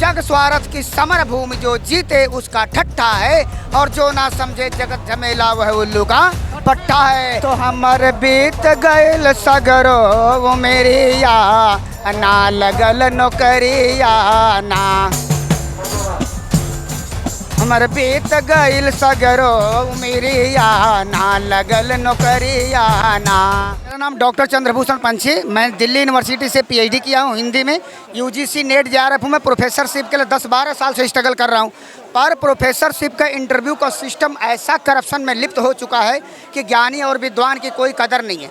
जग स्वार्थ की समर भूमि जो जीते उसका ठट्ठा है, और जो ना समझे जगत झमेला वह उल्लू का पट्टा है। तो हमर बीत गइल सगरो वो मेरी या ना लगल नौकरिया ना, हमर बीत गइल सगरो मेरी या ना लगल नौकरिया ना। मेरा नाम डॉक्टर चंद्रभूषण पंछी, मैं दिल्ली यूनिवर्सिटी से पीएचडी किया हूँ हिंदी में। यूजीसी नेट जेआरएफ हूँ। मैं प्रोफेसरशिप के लिए 10-12 साल से स्ट्रगल कर रहा हूँ, पर प्रोफेसरशिप का इंटरव्यू का सिस्टम ऐसा करप्शन में लिप्त हो चुका है कि ज्ञानी और विद्वान की कोई कदर नहीं है।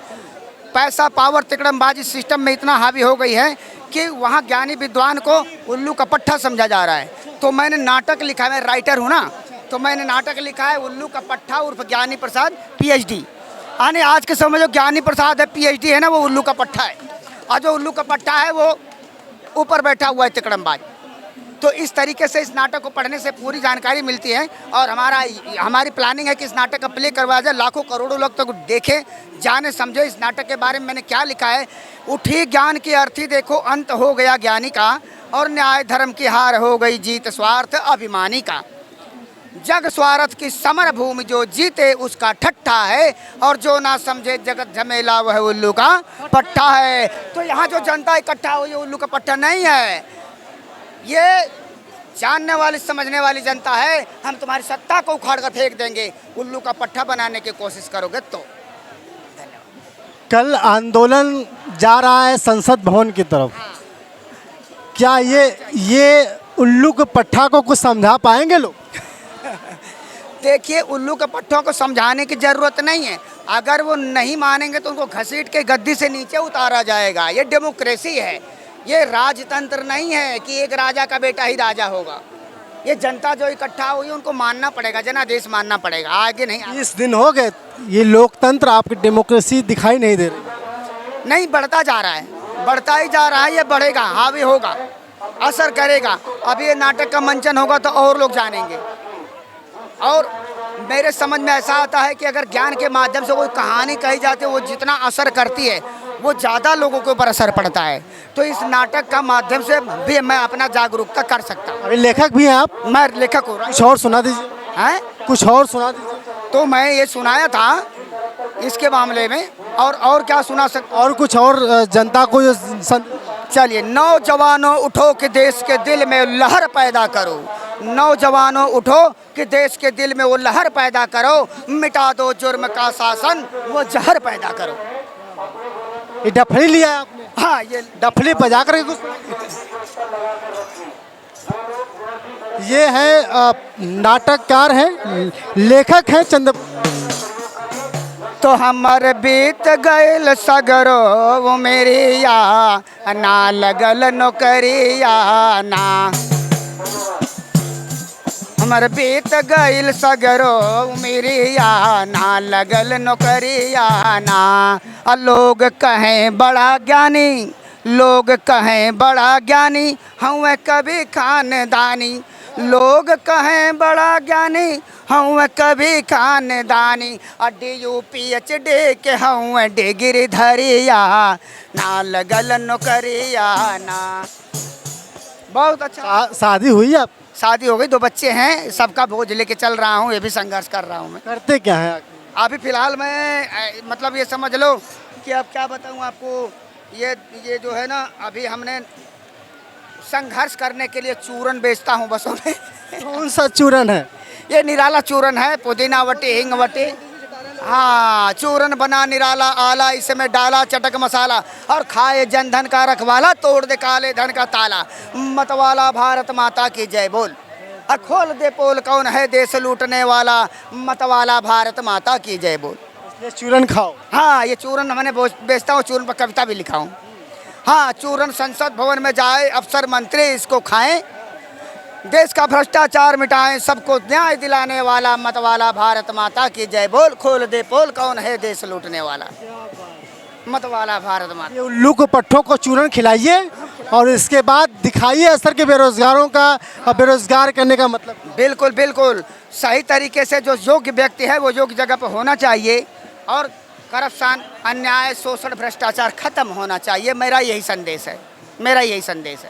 पैसा पावर तिकड़मबाजी सिस्टम में इतना हावी हो गई है कि वहाँ ज्ञानी विद्वान को उल्लू का पट्टा समझा जा रहा है। तो मैंने नाटक लिखा है, मैं राइटर हूँ ना, तो मैंने नाटक लिखा है उल्लू का पट्टा उर्फ ज्ञानी प्रसाद पीएचडी। यानी आज के समय जो ज्ञानी प्रसाद है पीएचडी है ना, वो उल्लू का पट्टा है, और जो उल्लू का पट्टा है वो ऊपर बैठा हुआ है तिकड़मबाज। तो इस तरीके से इस नाटक को पढ़ने से पूरी जानकारी मिलती है, और हमारी प्लानिंग है कि इस नाटक का प्ले करवाया जाए, लाखों करोड़ों लोग तक देखें, जाने समझे इस नाटक के बारे में मैंने क्या लिखा है। उठी ज्ञान की अर्थी देखो, अंत हो गया ज्ञानी का, और न्याय धर्म की हार हो गई जीत स्वार्थ अभिमानी का। जग स्वार्थ की समर भूमि जो जीते उसका ठट्ठा है, और जो ना समझे जगत झमेला वह उल्लू का पट्टा है। तो यहाँ जो जनता इकट्ठा हुई उल्लू का पट्टा नहीं है, ये जानने वाली समझने वाली जनता है। हम तुम्हारी सत्ता को उखाड़ कर फेंक देंगे, उल्लू का पट्टा बनाने की कोशिश करोगे तो। कल आंदोलन जा रहा है संसद भवन की तरफ, क्या ये उल्लू के पट्टा को कुछ समझा पाएंगे लोग? देखिए, उल्लू के पट्टों को समझाने की ज़रूरत नहीं है। अगर वो नहीं मानेंगे तो उनको घसीट के गद्दी से नीचे उतारा जाएगा। ये डेमोक्रेसी है, ये राजतंत्र नहीं है कि एक राजा का बेटा ही राजा होगा। ये जनता जो इकट्ठा हुई उनको मानना पड़ेगा, जनादेश मानना पड़ेगा, आगे नहीं। 20 दिन हो गए, ये लोकतंत्र आपकी डेमोक्रेसी दिखाई नहीं दे रही। नहीं, बढ़ता जा रहा है, बढ़ता ही जा रहा है। ये बढ़ेगा, हावी होगा, असर करेगा। अब ये नाटक का मंचन होगा तो और लोग जानेंगे। और मेरे समझ में ऐसा आता है कि अगर ज्ञान के माध्यम से कोई कहानी कही जाती है, वो जितना असर करती है वो ज़्यादा लोगों के ऊपर असर पड़ता है। तो इस नाटक का माध्यम से भी मैं अपना जागरूकता कर सकता हूँ। अभी लेखक भी हैं आप? मैं लेखक हूँ। कुछ और सुना दीजिए। हैं? कुछ और सुना दीजिए। तो मैं ये सुनाया था इसके मामले में, और क्या सुना सकता? और कुछ और जनता को चलिए, नौजवानों उठो कि देश के दिल में लहर पैदा करो। नौजवानों उठो कि देश के दिल में वो लहर पैदा करो, मिटा दो जुर्म का शासन, वो जहर पैदा करो। ये डफली लिया है आपने? हाँ, ये डफली बजा कर कुछ। ये है नाटककार हैं, लेखक हैं चंद्र। तो हमर बीत गइल सगरो वो मेरी या ना लगल नौकरिया ना, हमर बीत गइल सगरो मेरी या ना लगल नौकरिया ना। लोग कहें बड़ा ज्ञानी, लोग कहें बड़ा ज्ञानी, हूँ कभी खानदानी। लोग कहें बड़ा ज्ञानी, हूँ कभी खानदानी। DU PhD के हूँ डिग्री धरिया ना लगल नौकरिया ना। बहुत अच्छा। शादी हुई आप? शादी हो गई, 2 बच्चे हैं, सबका बोझ लेके चल रहा हूँ, ये भी संघर्ष कर रहा हूँ मैं। करते क्या है अभी फ़िलहाल मैं मतलब ये समझ लो कि अब क्या बताऊँ आपको, ये जो है ना, अभी हमने संघर्ष करने के लिए चूरन बेचता हूँ बसों में। कौन सा चूरन है? ये निराला चूरन है, पुदीना वटी हिंग वटी। हाँ, चूरन बना निराला आला, इसमें डाला चटक मसाला, और खाए जनधन का रखवाला, तोड़ दे काले धन का ताला। मतवाला भारत माता की जय बोल, और खोल दे पोल कौन है देश लूटने वाला, मतवाला भारत माता की जय बोल। ये चूरन खाओ। हाँ, ये चूरन मैंने बेचता हूँ, चूरन पर कविता भी लिखा हूँ। हाँ, चूरन संसद भवन में जाए अफसर मंत्री इसको खाएं, देश का भ्रष्टाचार मिटाएं, सबको न्याय दिलाने वाला, मतवाला भारत माता की जय बोल। खोल दे पोल कौन है देश लूटने वाला, मतवाला भारत माता। ये उल्लू को पट्टों को चूरन खिलाइए, और इसके बाद दिखाइए असर के बेरोजगारों का, बेरोजगार करने का मतलब। बिल्कुल बिल्कुल सही तरीके से जो योग्य व्यक्ति है वो योग्य जगह पर होना चाहिए, और करप्शन, अन्याय, शोषण, भ्रष्टाचार खत्म होना चाहिए। मेरा यही संदेश है, मेरा यही संदेश है।